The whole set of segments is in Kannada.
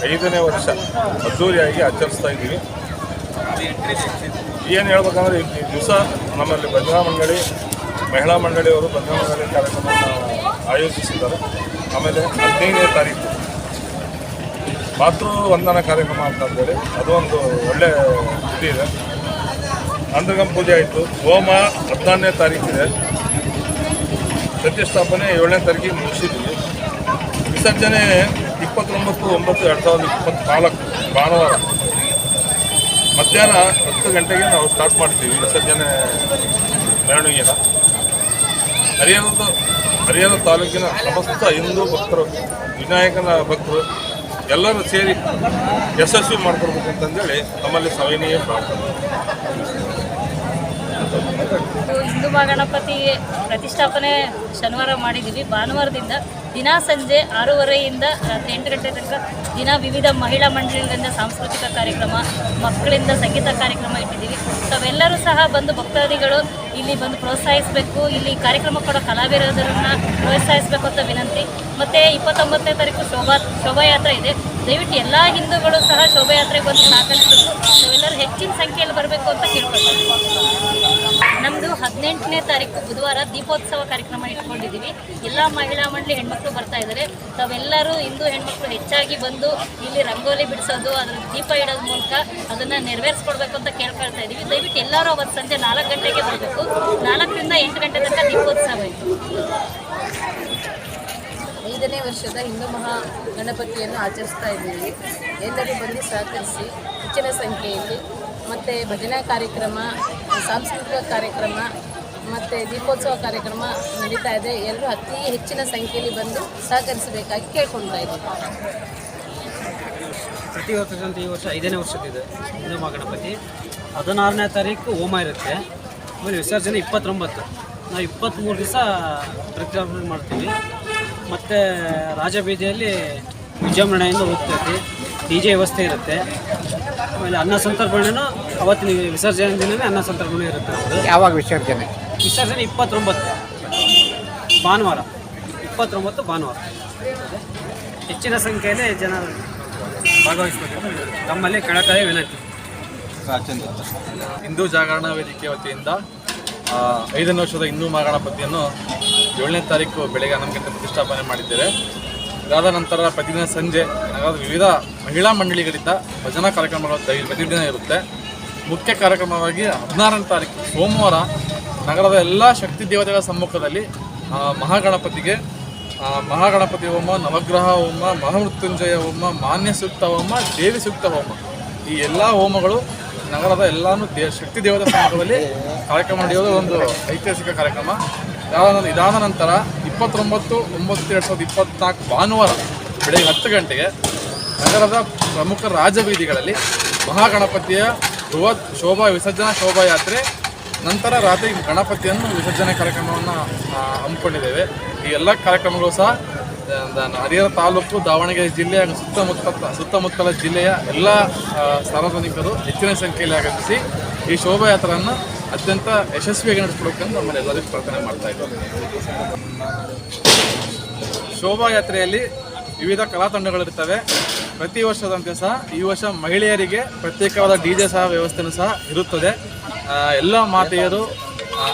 5ನೇ ವರ್ಷ ಅದ್ದೂರಿಯಾಗಿ ಆಚರಿಸ್ತಾ ಇದ್ದೀವಿ. ಏನು ಹೇಳ್ಬೇಕಂದ್ರೆ ಈ ದಿವಸ ನಮ್ಮಲ್ಲಿ ಭಜನಾ ಮಂಡಳಿ, ಮಹಿಳಾ ಮಂಡಳಿಯವರು ಭಜನಾ ಮಂಡಳಿ ಕಾರ್ಯಕ್ರಮವನ್ನು ಆಯೋಜಿಸಿದ್ದಾರೆ. ಆಮೇಲೆ 15ನೇ ತಾರೀಕು ಮಾತೃ ವಂದನಾ ಕಾರ್ಯಕ್ರಮ ಅಂತಂದೇಳಿ ಅದು ಒಂದು ಒಳ್ಳೆಯ ಇದು ಇದೆ. ಅಂಧಗಂ ಪೂಜೆ ಆಯಿತು. ಹೋಮ 14ನೇ ತಾರೀಕಿದೆ. ಪ್ರತಿಷ್ಠಾಪನೆ 7ನೇ ತಾರೀಕಿಗೆ ಮುಗಿಸಿದ್ವಿ. ವಿಸರ್ಜನೆ 29/9/2024 ಭಾನುವಾರ ಮಧ್ಯಾಹ್ನ 10 ಗಂಟೆಗೆ ನಾವು ಸ್ಟಾರ್ಟ್ ಮಾಡ್ತೀವಿ ವಿಸರ್ಜನೆ ಮೆರವಣಿಗೆನ. ಹರಿಹರ ತಾಲೂಕಿನ ಸಮಸ್ತ ಹಿಂದೂ ಭಕ್ತರು, ವಿನಾಯಕನ ಭಕ್ತರು ಎಲ್ಲರೂ ಸೇರಿ ಯಶಸ್ವಿ ಮಾಡ್ಕೊಡ್ಬೇಕಂತಂದೇಳಿ ನಮ್ಮಲ್ಲಿ ಸವಿನೀಯ ಪ್ರಾರ್ಥನೆ. ಹಿಂದೂ ಮಹಾಗಣಪತಿ ಪ್ರತಿಷ್ಠಾಪನೆ ಶನಿವಾರ ಮಾಡಿದ್ದೀವಿ. ಭಾನುವಾರದಿಂದ ದಿನ ಸಂಜೆ 6:30ಯಿಂದ ರಾತ್ರಿ 8 ಗಂಟೆ ತನಕ ದಿನ ವಿವಿಧ ಮಹಿಳಾ ಮಂಡಳಿಗಳಿಂದ ಸಾಂಸ್ಕೃತಿಕ ಕಾರ್ಯಕ್ರಮ, ಮಕ್ಕಳಿಂದ ಸಂಗೀತ ಕಾರ್ಯಕ್ರಮ ಇಟ್ಟಿದ್ದೀವಿ. ತಾವೆಲ್ಲರೂ ಸಹ ಬಂದು ಭಕ್ತಾದಿಗಳು ಇಲ್ಲಿ ಬಂದು ಪ್ರೋತ್ಸಾಹಿಸಬೇಕು, ಇಲ್ಲಿ ಕಾರ್ಯಕ್ರಮ ಕೊಡೋ ಕಲಾವಿದರನ್ನು ಪ್ರೋತ್ಸಾಹಿಸಬೇಕು ಅಂತ ವಿನಂತಿ. ಮತ್ತು 29ನೇ ತಾರೀಕು ಶೋಭಾಯಾತ್ರೆ ಇದೆ. ದಯವಿಟ್ಟು ಎಲ್ಲ ಹಿಂದೂಗಳು ಸಹ ಶೋಭಾಯಾತ್ರೆಗೆ ಬಂದು ಸಹಕರಿಸಬೇಕು. ನಾವೆಲ್ಲರೂ ಹೆಚ್ಚಿನ ಸಂಖ್ಯೆಯಲ್ಲಿ ಬರಬೇಕು ಅಂತ ಕೇಳ್ಕೊಳ್ತೀವಿ. ನಮ್ಮದು 18ನೇ ತಾರೀಕು ಬುಧವಾರ ದೀಪೋತ್ಸವ ಕಾರ್ಯಕ್ರಮ ಇಟ್ಕೊಂಡಿದ್ದೀವಿ. ಎಲ್ಲ ಮಹಿಳಾ ಮಂಡಳಿ ಹೆಣ್ಮಕ್ಳು ಬರ್ತಾ ಇದ್ದಾರೆ. ತಾವೆಲ್ಲರೂ ಹಿಂದೂ ಹೆಣ್ಮಕ್ಳು ಹೆಚ್ಚಾಗಿ ಬಂದು ಇಲ್ಲಿ ರಂಗೋಲಿ ಬಿಡಿಸೋದು, ಅದರ ದೀಪ ಇಡೋದ್ರ ಮೂಲಕ ಅದನ್ನು ನೆರವೇರಿಸ್ಕೊಡ್ಬೇಕು ಅಂತ ಕೇಳ್ಕೊಳ್ತಾ ಇದ್ದೀವಿ. ದಯವಿಟ್ಟು ಎಲ್ಲರೂ ಅವತ್ತು ಸಂಜೆ 4 ಗಂಟೆಗೆ ಬರಬೇಕು. 4ರಿಂದ 8 ಗಂಟೆ ತನಕ ದೀಪೋತ್ಸವ ಇತ್ತು. 5ನೇ ವರ್ಷದ ಹಿಂದೂ ಮಹಾಗಣಪತಿಯನ್ನು ಆಚರಿಸ್ತಾ ಇದ್ದೀವಿ. ಎಲ್ಲರೂ ಬಂದು ಸಹಕರಿಸಿ ಹೆಚ್ಚಿನ ಸಂಖ್ಯೆಯಲ್ಲಿ ಮತ್ತು ಭಜನಾ ಕಾರ್ಯಕ್ರಮ, ಸಾಂಸ್ಕೃತಿಕ ಕಾರ್ಯಕ್ರಮ ಮತ್ತು ದೀಪೋತ್ಸವ ಕಾರ್ಯಕ್ರಮ ನಡೀತಾ ಇದೆ. ಎಲ್ಲರೂ ಅತಿ ಹೆಚ್ಚಿನ ಸಂಖ್ಯೆಯಲ್ಲಿ ಬಂದು ಸಹಕರಿಸಬೇಕಾಗಿ ಕೇಳ್ಕೊಳ್ತಾ ಇದ್ದೀವಿ. ಪ್ರತಿ ವರ್ಷದಂತೆ ಈ ವರ್ಷ 5ನೇ ವರ್ಷದಿದೆ ಹಿಂದೂ ಮಹಾಗಣಪತಿ. 16ನೇ ತಾರೀಕು ಹೋಮ ಇರುತ್ತೆ. ಆಮೇಲೆ ವಿಸರ್ಜನೆ 29. ನಾವು 23 ದಿವಸ ಪ್ರತಿಷ್ಠಾಪನೆ ಮಾಡ್ತೀವಿ. ಮತ್ತು ರಾಜಬೀದಿಯಲ್ಲಿ ವಿಜೃಂಭಣೆಯಿಂದ ಹೋಗ್ತೈತಿ. DJ ವ್ಯವಸ್ಥೆ ಇರುತ್ತೆ. ಆಮೇಲೆ ಅನ್ನ ಸಂತರ್ಪಣೆನೂ ಅವತ್ತಿನ ವಿಸರ್ಜನೆ ದಿನವೇ ಅನ್ನ ಸಂತರ್ಪಣೆ ಇರುತ್ತೆ. ಯಾವಾಗ ವಿಸರ್ಜನೆ? ವಿಸರ್ಜನೆ 29 ಭಾನುವಾರ. 29 ಭಾನುವಾರ. ಹೆಚ್ಚಿನ ಸಂಖ್ಯೆಯಲ್ಲಿ ಜನ ಭಾಗವಹಿಸಬೇಕು ತಮ್ಮಲ್ಲಿ ಕಳಕಳಿಯ ವಿನಂತಿ. ಹಿಂದೂ ಜಾಗರಣ ವೇದಿಕೆ ವತಿಯಿಂದ 5ನೇ ವರ್ಷದ ಹಿಂದೂ ಮಹಾಗಣಪತಿಯನ್ನು 7ನೇ ತಾರೀಕು ಬೆಳಗ್ಗೆ 11 ಗಂಟೆ ಪ್ರತಿಷ್ಠಾಪನೆ ಮಾಡಿದ್ದೇವೆ. ಇದಾದ ನಂತರ ಪ್ರತಿದಿನ ಸಂಜೆ ನಗರದ ವಿವಿಧ ಮಹಿಳಾ ಮಂಡಳಿಗಳಿಂದ ಭಜನಾ ಕಾರ್ಯಕ್ರಮಗಳು ಪ್ರತಿದಿನ ಇರುತ್ತೆ. ಮುಖ್ಯ ಕಾರ್ಯಕ್ರಮವಾಗಿ 16ನೇ ತಾರೀಕು ಸೋಮವಾರ ನಗರದ ಎಲ್ಲ ಶಕ್ತಿ ದೇವತೆಗಳ ಸಮ್ಮುಖದಲ್ಲಿ ಮಹಾಗಣಪತಿ ಹೋಮ, ನವಗ್ರಹ ಹೋಮ, ಮಹಾಮೃತ್ಯುಂಜಯ ಹೋಮ, ಮಾನ್ಯ ಸೂಕ್ತ ಹೋಮ, ದೇವಿ ಸೂಕ್ತ ಹೋಮ, ಈ ಎಲ್ಲ ಹೋಮಗಳು ನಗರದ ಎಲ್ಲಾನು ಶಕ್ತಿ ದೇವತೆ ಸಮ್ಮುಖದಲ್ಲಿ ಕಾರ್ಯಕ್ರಮ ನಡೆಯೋದು ಒಂದು ಐತಿಹಾಸಿಕ ಕಾರ್ಯಕ್ರಮ. ಇದಾದ ನಂತರ 29/9/2024 ಭಾನುವಾರ ಬೆಳಗ್ಗೆ 10 ಗಂಟೆಗೆ ನಗರದ ಪ್ರಮುಖ ರಾಜಬೀದಿಗಳಲ್ಲಿ ಮಹಾಗಣಪತಿಯ ಬೃಹತ್ ವಿಸರ್ಜನಾ ಶೋಭಾಯಾತ್ರೆ, ನಂತರ ರಾತ್ರಿ ಗಣಪತಿಯನ್ನು ವಿಸರ್ಜನೆ ಕಾರ್ಯಕ್ರಮವನ್ನು ಹಮ್ಮಿಕೊಂಡಿದ್ದೇವೆ. ಈ ಎಲ್ಲ ಕಾರ್ಯಕ್ರಮಗಳು ಸಹ ಹರಿಹರ ತಾಲೂಕು, ದಾವಣಗೆರೆ ಜಿಲ್ಲೆ ಹಾಗೂ ಸುತ್ತಮುತ್ತಲ ಜಿಲ್ಲೆಯ ಎಲ್ಲ ಸಾರ್ವಜನಿಕರು ಹೆಚ್ಚಿನ ಸಂಖ್ಯೆಯಲ್ಲಿ ಆಗಮಿಸಿ ಈ ಶೋಭಾಯಾತ್ರೆಯನ್ನು ಅತ್ಯಂತ ಯಶಸ್ವಿಯಾಗಿ ನಡೆಸ್ಕೊಡಬೇಕಂತ ನಮ್ಮಲ್ಲಿ ಎಲ್ಲರಿಗೂ ಪ್ರಾರ್ಥನೆ ಮಾಡ್ತಾ ಇದ್ದೇವೆ. ಶೋಭಾಯಾತ್ರೆಯಲ್ಲಿ ವಿವಿಧ ಕಲಾ ತಂಡಗಳಿರ್ತವೆ. ಪ್ರತಿ ವರ್ಷದಂತೆ ಸಹ ಈ ವರ್ಷ ಮಹಿಳೆಯರಿಗೆ ಪ್ರತ್ಯೇಕವಾದ DJ ಸಹ ವ್ಯವಸ್ಥೆಯೂ ಸಹ ಇರುತ್ತದೆ. ಎಲ್ಲ ಮಾತೆಯರು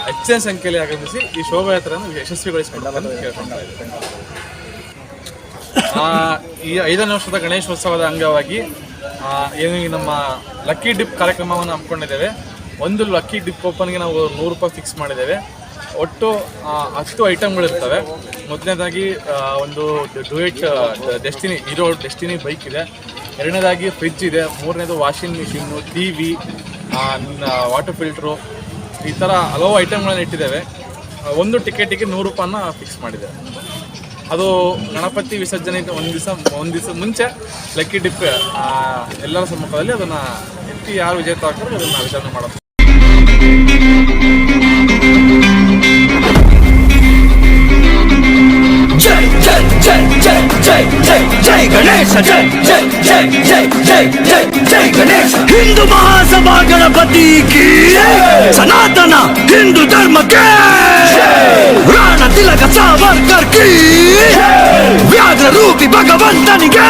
ಹೆಚ್ಚಿನ ಸಂಖ್ಯೆಯಲ್ಲಿ ಆಗಮಿಸಿ ಈ ಶೋಭಾಯಾತ್ರೆಯನ್ನು ಯಶಸ್ವಿಗೊಳಿಸಿಕೊಳ್ಳಲು ಕೇಳ್ಕೊಳ್ತಾ ಇದ್ದೇವೆ. ಈ 5ನೇ ವರ್ಷದ ಗಣೇಶೋತ್ಸವದ ಅಂಗವಾಗಿ ಏನು ನಮ್ಮ ಲಕ್ಕಿ ಡಿಪ್ ಕಾರ್ಯಕ್ರಮವನ್ನು ಹಮ್ಮಿಕೊಂಡಿದ್ದೇವೆ. ಒಂದು ಲಕ್ಕಿ ಡಿಪ್ ಓಪನ್ಗೆ ನಾವು 100 ರೂಪಾಯಿ ಫಿಕ್ಸ್ ಮಾಡಿದ್ದೇವೆ. ಒಟ್ಟು 10 ಐಟಮ್ಗಳಿರ್ತವೆ. ಮೊದಲನೇದಾಗಿ ಒಂದು ಡುಯೆಟ್ ಹೀರೋ ಡೆಸ್ಟಿನಿ ಬೈಕ್ ಇದೆ. ಎರಡನೇದಾಗಿ ಫ್ರಿಡ್ಜ್ ಇದೆ. ಮೂರನೇದು washing machine, TV, water filter, ಈ ಥರ ಹಲವು ಐಟಮ್ಗಳನ್ನು ಇಟ್ಟಿದ್ದೇವೆ. ಒಂದು ಟಿಕೆಟಿಗೆ 100 ರೂಪಾಯಿನ ಫಿಕ್ಸ್ ಮಾಡಿದ್ದೇವೆ. ಅದು ಗಣಪತಿ ವಿಸರ್ಜನೆ ಒಂದು ದಿವಸ ಮುಂಚೆ ಲಕ್ಕಿ ಡಿಪ್ ಎಲ್ಲರ ಸಮ್ಮುಖದಲ್ಲಿ ಅದನ್ನು ಎತ್ತಿ ಯಾರು ವಿಜೇತ ಆಗ್ತಾರೆ ಅದನ್ನು ವಿತರಣೆ ಮಾಡೋದು. जय जय जय जय जय जय जय गणेश जय जय जय जय जय जय जय गणेश हिंदू महासभा गणपति की सनातन हिंदू धर्म के राणा तिलक सावरकर की व्याघ्र रूपी भगवंतन के